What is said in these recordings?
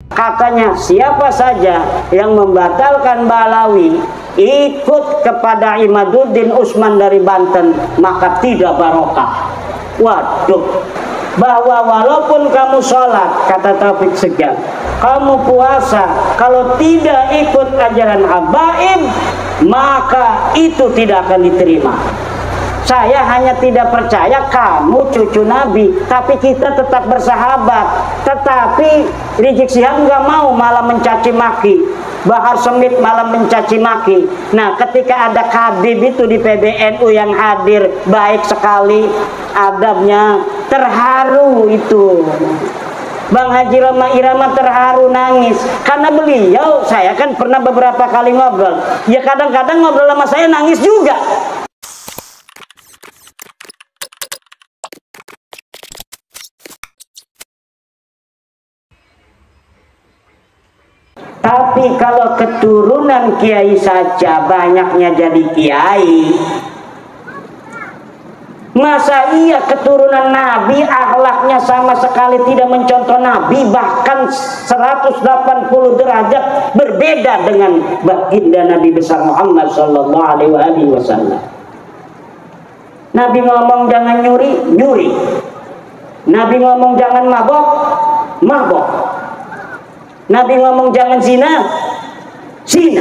Katanya siapa saja yang membatalkan Balawi ikut kepada Imaduddin Usman dari Banten maka tidak barokah. Waduh, bahwa walaupun kamu sholat, kata Taufik Segar, kamu puasa, kalau tidak ikut ajaran Habaib maka itu tidak akan diterima. Saya hanya tidak percaya kamu cucu Nabi, tapi kita tetap bersahabat. Tetapi Rizik Syihab nggak mau, malah mencaci maki. Bahar Smith malah mencaci maki. Nah, ketika ada Habib itu di PBNU yang hadir, baik sekali adabnya, terharu itu. Bang Haji Roma Irama terharu nangis karena beliau, saya kan pernah beberapa kali ngobrol. Ya kadang-kadang ngobrol sama saya nangis juga. Tapi kalau keturunan kiai saja banyaknya jadi kiai, masa iya keturunan Nabi akhlaknya sama sekali tidak mencontoh Nabi, bahkan 180 derajat berbeda dengan baginda Nabi besar Muhammad sallallahu alaihi wasallam. Nabi ngomong jangan nyuri, nyuri. Nabi ngomong jangan mabok, mabok. Nabi ngomong jangan zina, zina.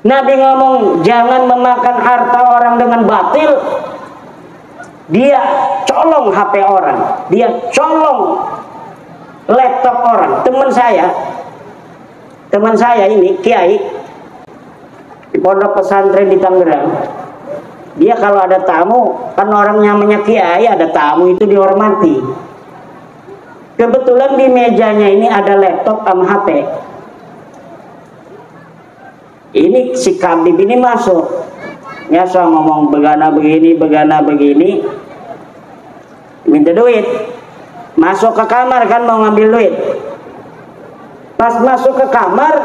Nabi ngomong jangan memakan harta orang dengan batil. Dia colong HP orang, dia colong laptop orang. Teman saya ini kiai di pondok pesantren di Tangerang. Dia kalau ada tamu, kan orang namanya kiai, ada tamu itu dihormati. Kebetulan di mejanya ini ada laptop sama HP. Ini si Kabib ini masuk. Ya, so ngomong begana begini. Minta duit. Masuk ke kamar kan mau ngambil duit. Pas masuk ke kamar,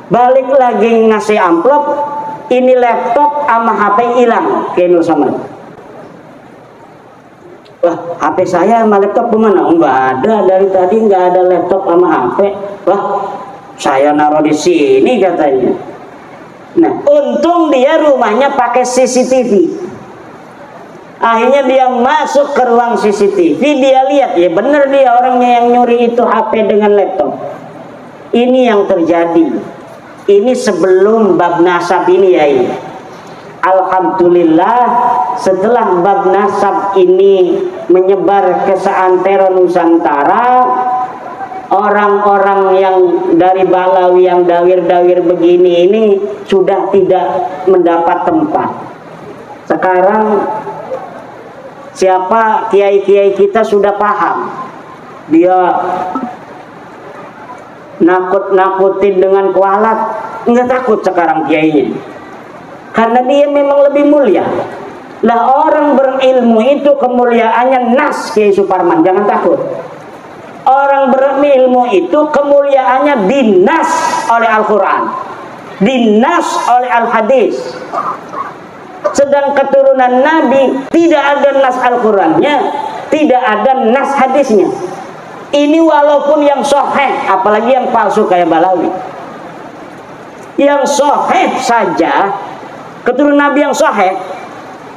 balik lagi ngasih amplop. Ini laptop sama HP hilang. Kayak sama. Wah, HP saya sama laptop kemana? Enggak ada, dari tadi enggak ada laptop sama HP. Wah, saya naruh di sini katanya. Nah, untung dia rumahnya pakai CCTV. Akhirnya dia masuk ke ruang CCTV, dia lihat, ya bener dia orangnya yang nyuri itu HP dengan laptop. Ini yang terjadi. Ini sebelum bab nasab ini ya ini. Alhamdulillah setelah bab nasab ini menyebar ke seantero Nusantara, orang-orang yang dari Balawi yang dawir-dawir begini ini sudah tidak mendapat tempat. Sekarang siapa kiai-kiai kita sudah paham. Dia nakut-nakutin dengan kualat, nggak takut sekarang kiainya. Karena dia memang lebih mulia. Lah orang berilmu itu kemuliaannya nas, Kiai Suparman, jangan takut. Orang berilmu itu kemuliaannya dinas oleh Al-Quran, dinas oleh Al-Hadis. Sedang keturunan Nabi tidak ada nas Al-Qurannya, tidak ada nas hadisnya. Ini walaupun yang sahih, apalagi yang palsu kayak Balawi. Yang sahih saja, keturunan Nabi yang sahih,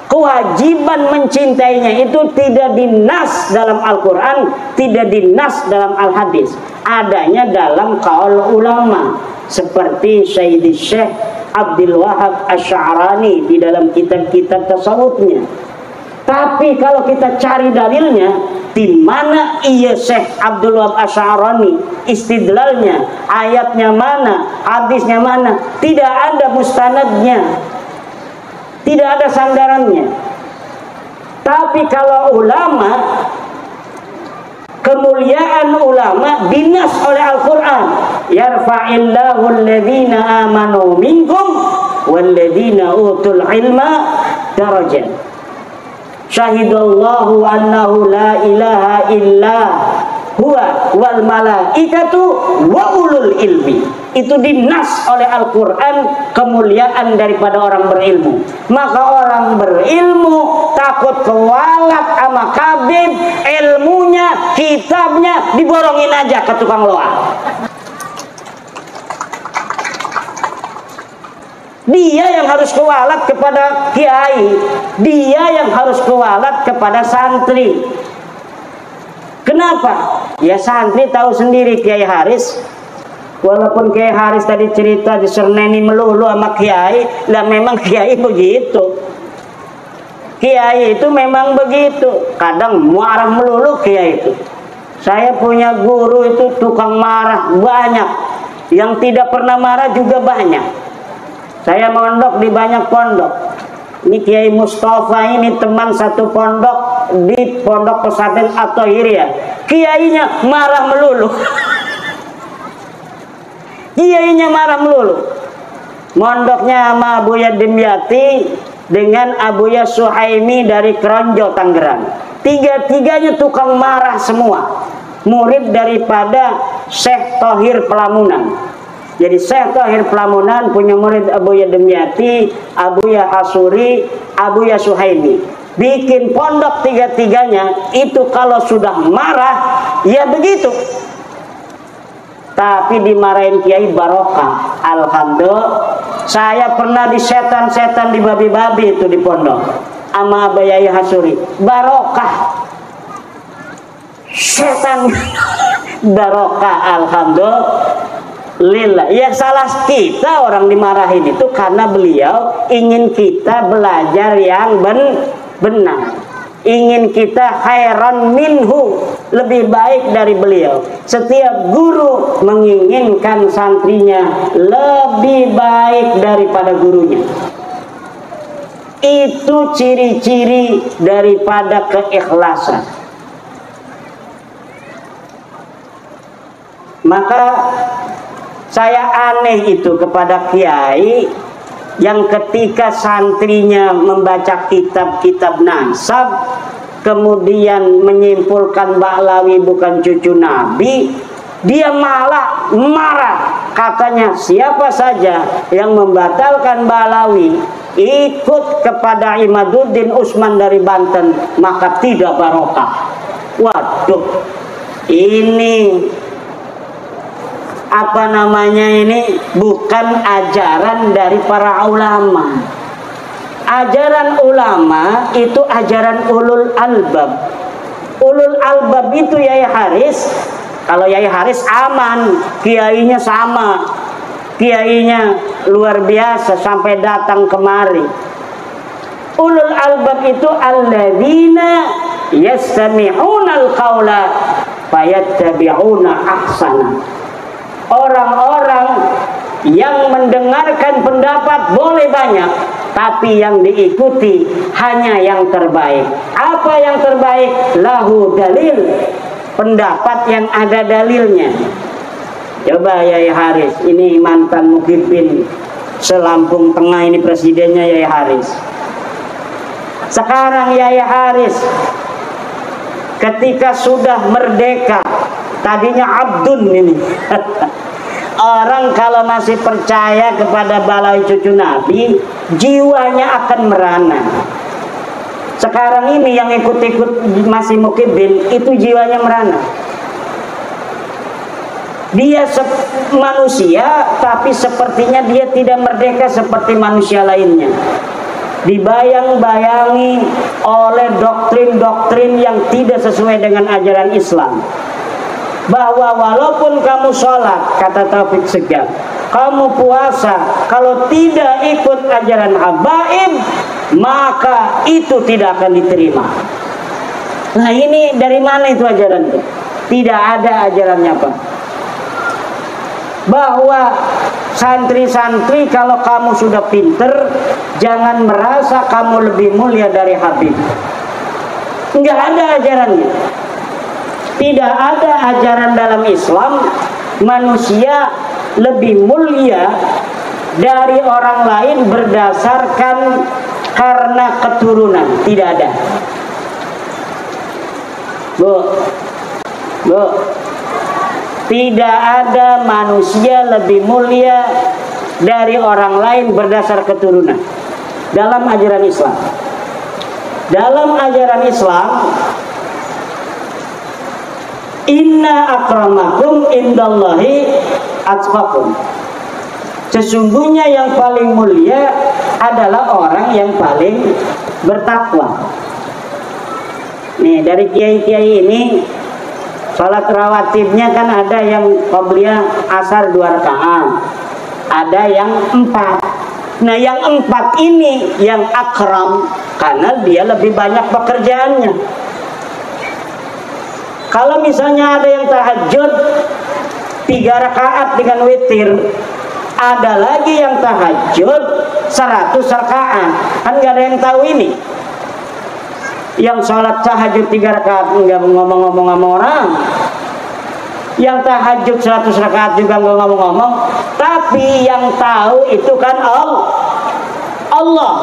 kewajiban mencintainya itu tidak dinas dalam Al-Quran, tidak dinas dalam Al-Hadis, adanya dalam qaul ulama seperti Sayyidi Syekh Abdul Wahab Asy'arani di dalam kitab-kitab tasawufnya. Tapi kalau kita cari dalilnya, di mana iya Syekh Abdul Wahab Asy'arani istidlalnya, ayatnya mana, hadisnya mana, tidak ada mustanadnya, tidak ada sandarannya. Tapi kalau ulama, kemuliaan ulama dinas oleh Al-Quran. Yarfa'illahu alladhina amanu minkum walladhina utul ilma darajat. Syahidallahu annahu la ilaha illa huwa wal malaikatu wa ulul ilmi. Itu dinas oleh Al-Quran kemuliaan daripada orang berilmu. Maka orang berilmu takut kewalat sama kabin, ilmunya, kitabnya diborongin aja ke tukang loak. Dia yang harus kewalat kepada kiai, dia yang harus kewalat kepada santri. Kenapa? Ya santri tahu sendiri Kiai Haris. Walaupun Kiai Haris tadi cerita diserneni melulu sama kiai, lah memang kiai begitu. Kiai itu memang begitu. Kadang marah melulu kiai itu. Saya punya guru itu tukang marah banyak. Yang tidak pernah marah juga banyak. Saya mondok di banyak pondok. Ini Kiai Mustafa ini teman satu pondok di pondok pesantren At-Tahiriyah. Kiainya marah melulu. Kiainya marah melulu. Mondoknya sama Abuya Dimyati dengan Abuya Suhaimi dari Kronjo Tangerang. Tiga-tiganya tukang marah semua. Murid daripada Syekh Thohir Pelamunan. Jadi Syekh Thohir Pelamunan punya murid Abuya Dimyati, Abuya Hasuri, Abuya Suhaimi. Bikin pondok tiga-tiganya, itu kalau sudah marah, ya begitu. Tapi dimarahin kiai barokah. Alhamdulillah. Saya pernah di setan-setan di babi-babi itu di pondok. Sama Abuya Hasuri. Barokah. Setan. Barokah. Alhamdulillah. Lillah. Ya salah kita orang dimarahin itu karena beliau ingin kita belajar yang benar. Ingin kita khairan minhu, lebih baik dari beliau. Setiap guru menginginkan santrinya lebih baik daripada gurunya. Itu ciri-ciri daripada keikhlasan. Maka saya aneh itu kepada kiai yang ketika santrinya membaca kitab-kitab nasab kemudian menyimpulkan Ba'lawi bukan cucu Nabi, dia malah marah. Katanya siapa saja yang membatalkan Ba'lawi ikut kepada Imaduddin Usman dari Banten maka tidak barokah. Waduh, ini apa namanya ini bukan ajaran dari para ulama. Ajaran ulama itu ajaran ulul albab. Ulul albab itu Yai Haris. Kalau Yai Haris aman, kiainya sama. Kiainya luar biasa sampai datang kemari. Ulul albab itu alladzina yastami'unal qaula fayattabi'una ahsana. Orang-orang yang mendengarkan pendapat boleh banyak, tapi yang diikuti hanya yang terbaik. Apa yang terbaik? Lahu dalil, pendapat yang ada dalilnya. Coba Yai Haris, ini mantan Mukhibin se-Lampung Tengah, ini presidennya Yai Haris. Sekarang Yai Haris ketika sudah merdeka, tadinya abdun ini. Orang kalau masih percaya kepada Ba'lawi cucu Nabi, jiwanya akan merana. Sekarang ini yang ikut-ikut masih Mukhibin, itu jiwanya merana. Dia manusia, tapi sepertinya dia tidak merdeka seperti manusia lainnya. Dibayang-bayangi oleh doktrin-doktrin yang tidak sesuai dengan ajaran Islam. Bahwa walaupun kamu sholat, kata Taufik Segar, kamu puasa, kalau tidak ikut ajaran habaib, maka itu tidak akan diterima. Nah ini dari mana itu ajaran itu? Tidak ada ajarannya Pak. Bahwa santri-santri kalau kamu sudah pinter, jangan merasa kamu lebih mulia dari Habib. Enggak ada ajarannya. Tidak ada ajaran dalam Islam manusia lebih mulia dari orang lain berdasarkan karena keturunan. Tidak ada. Bu, Bu, tidak ada manusia lebih mulia dari orang lain berdasar keturunan dalam ajaran Islam. Dalam ajaran Islam, inna akramakum indallahi atqakum. Sesungguhnya yang paling mulia adalah orang yang paling bertakwa. Nih, dari kiai-kiai ini salat rawatibnya kan ada yang qobliyah asar 2 rakaat, ada yang 4. Nah, yang 4 ini yang akram karena dia lebih banyak pekerjaannya. Kalau misalnya ada yang tahajud 3 rakaat dengan witir, ada lagi yang tahajud 100 rakaat, kan nggak ada yang tahu ini. Yang sholat tahajud 3 rakaat nggak ngomong-ngomong sama orang, yang tahajud 100 rakaat juga nggak ngomong-ngomong, tapi yang tahu itu kan Allah.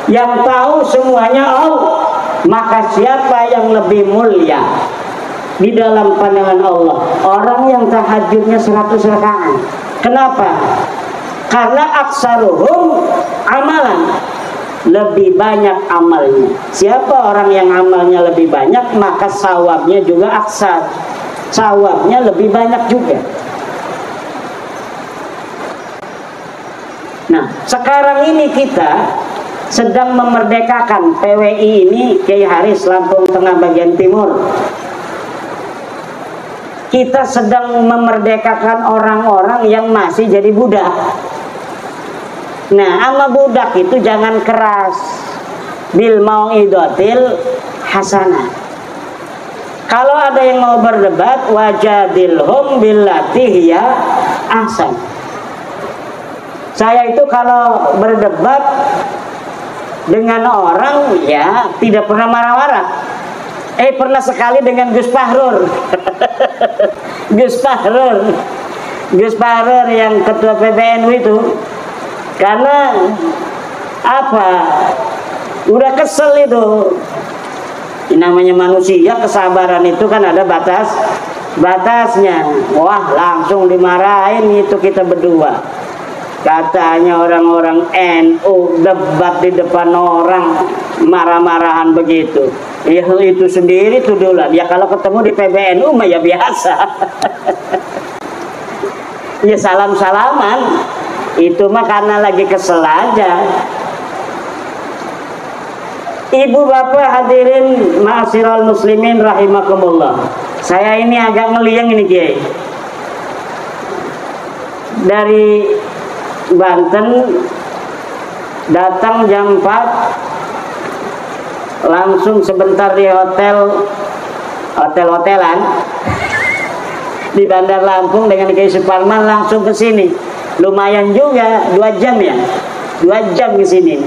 Yang tahu semuanya Allah. Maka siapa yang lebih mulia di dalam pandangan Allah? Orang yang tahajudnya 100 rakaat. Kenapa? Karena aksaruhum amalan, lebih banyak amalnya. Siapa orang yang amalnya lebih banyak, maka sawabnya juga aksar, sawabnya lebih banyak juga. Nah, sekarang ini kita sedang memerdekakan PWI ini, Kiai Haris, Lampung Tengah bagian timur. Kita sedang memerdekakan orang-orang yang masih jadi budak. Nah, sama budak itu jangan keras. Bil mau'idotil hasanah. Kalau ada yang mau berdebat, wajadilhum billati hiya ahsan. Saya itu kalau berdebat dengan orang ya tidak pernah marah-marah. Pernah sekali dengan Gus Fahrur. Gus Fahrur yang ketua PBNU itu. Karena apa? Udah kesel itu. Namanya manusia, kesabaran itu kan ada batasnya. Wah, langsung dimarahin itu kita berdua. Katanya orang-orang NU debat di depan orang, marah-marahan begitu. Ya itu sendiri tudulan. Ya kalau ketemu di PBNU mah ya biasa. Ya salam-salaman. Itu mah karena lagi kesel aja. Ibu bapak hadirin ma'asyiral muslimin rahimakumullah. Saya ini agak ngeliang ini Kiai. Dari Banten datang jam 4, langsung sebentar di hotel-hotelan di Bandar Lampung dengan Kiai Suparman, langsung ke sini. Lumayan juga 2 jam ya, 2 jam ke sini.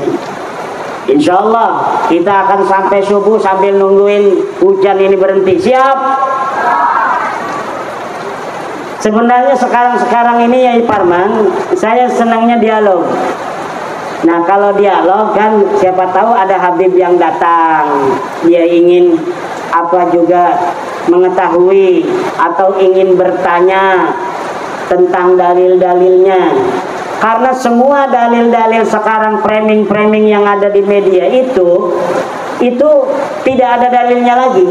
Insya Allah kita akan sampai subuh sambil nungguin hujan ini berhenti. Siap? Sebenarnya sekarang ini ya Parman, saya senangnya dialog. Nah kalau dialog kan siapa tahu ada Habib yang datang, dia ingin apa juga mengetahui atau ingin bertanya tentang dalil-dalilnya. Karena semua dalil-dalil sekarang framing-framing yang ada di media itu tidak ada dalilnya lagi.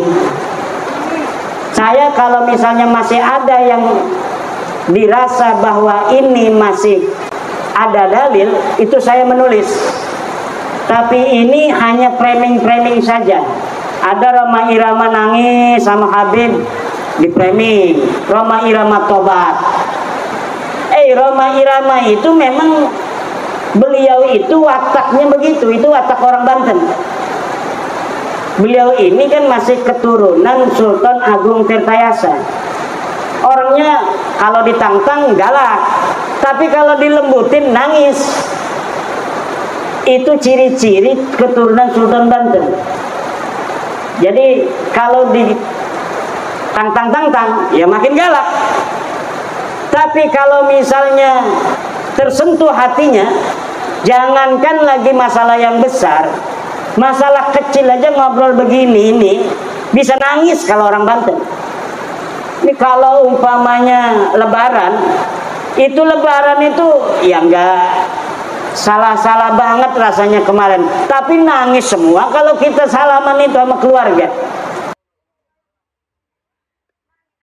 Saya kalau misalnya masih ada yang dirasa bahwa ini masih ada dalil, itu saya menulis. Tapi ini hanya framing-framing saja. Ada Roma Irama nangis sama Habib di framing, Roma Irama tobat. Roma Irama itu memang beliau itu wataknya begitu, itu watak orang Banten. Beliau ini kan masih keturunan Sultan Agung Tirtayasa. Orangnya kalau ditantang galak, tapi kalau dilembutin nangis. Itu ciri-ciri keturunan Sultan Banten. Jadi kalau ditantang-tantang ya makin galak. Tapi kalau misalnya tersentuh hatinya, jangankan lagi masalah yang besar, masalah kecil aja ngobrol begini ini bisa nangis kalau orang Banten. Ini kalau umpamanya lebaran itu ya enggak salah-salah banget rasanya kemarin, tapi nangis semua kalau kita salaman itu sama keluarga.